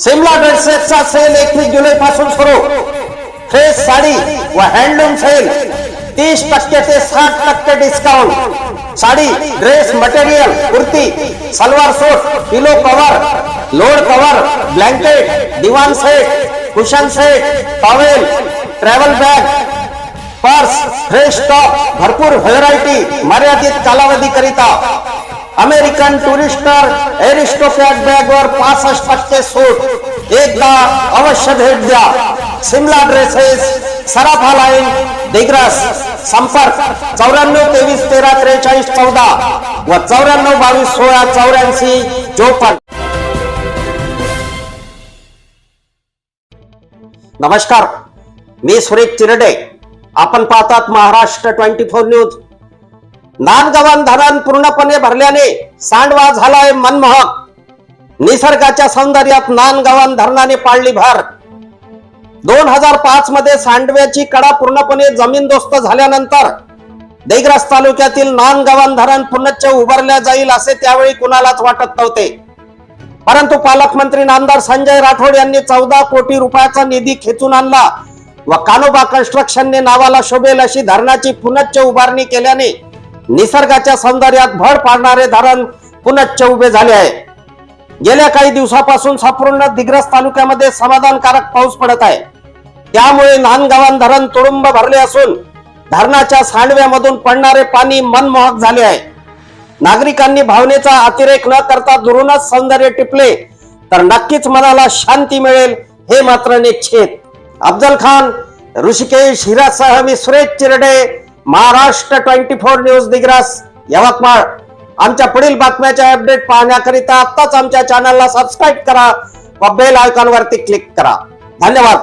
Simla ड्रेसेसचा sale 21 जुलै पासून सुरू। Fresh sari व हँडलूम सेल 30% ते 60% discount. Sari, dress material, kurti, salwar suit, pillow cover, लोड cover, blanket, divan set, cushion set, towel, travel bag, purse, fresh stock, भरपूर variety, मर्यादित कालावधी करिता। अमेरिकन टुरिस्टर एरिस्टोक्रॅट बॅग वर 65% सूट। एकदा अवश्य भेट द्या। सिमला ड्रेसेस, सराफा लाईन, दिग्रस। संपर्क 94 23 13 43 14 व 94 22 16 84 54। नमस्कार, मी सुरेश चिरडे। आपण पाहतात महाराष्ट्र 24 न्यूज। नांदगावन धरण पूर्णपणे भरल्याने सांडवा झालाय मनमोहक। निसर्गाच्या सौंदर्यात नांदगावन धरणाने पाडली भर। 2005 मध्ये सांडव्याची कडा पूर्णपणे जमीनदोस्त झाल्यानंतर दिग्रस तालुक्यातील नांदगावन धरण पुनश्च उभारल्या जाईल असे त्यावेळी कुणालाच वाटत नव्हते। परंतु पालकमंत्री नामदार संजय राठोड यांनी 14 कोटी रुपयाचा निधी खेचून आणला व कानोबा कन्स्ट्रक्शनने नावाला शोभेल अशी धरणाची पुनश्च उभारणी केल्याने निसर्गाच्या सौंदर्यात भर पाडणारे धरण पुनश्च उभे झाले आहे। गेल्या काही दिवसापासून संपूर्ण दिग्रस तालुक्यामध्ये समाधानकारक पाऊस पडत आहे। त्यामुळे नांदगावन धरण तुडुंब भरले असून धरणाच्या सांडव्यामधून पडणारे पाणी मनमोहक झाले आहे। नागरिकांनी भावनेचा अतिरेक न करता दुरूनच सौंदर्य टिपले तर नक्कीच मनाला शांती मिळेल हे मात्र निश्चित। अफजल खान, ऋषिकेश हिरासह मी सुरेश चिरडे, महाराष्ट्र 24 न्यूज दिग्रस, यवतमाळ। आमच्या पुढील बातम्याचे अपडेट पाहण्याकरिता आत्ताच आमच्या चॅनलला सबस्क्राईब करा व बेल आयकॉन वरती क्लिक करा। धन्यवाद।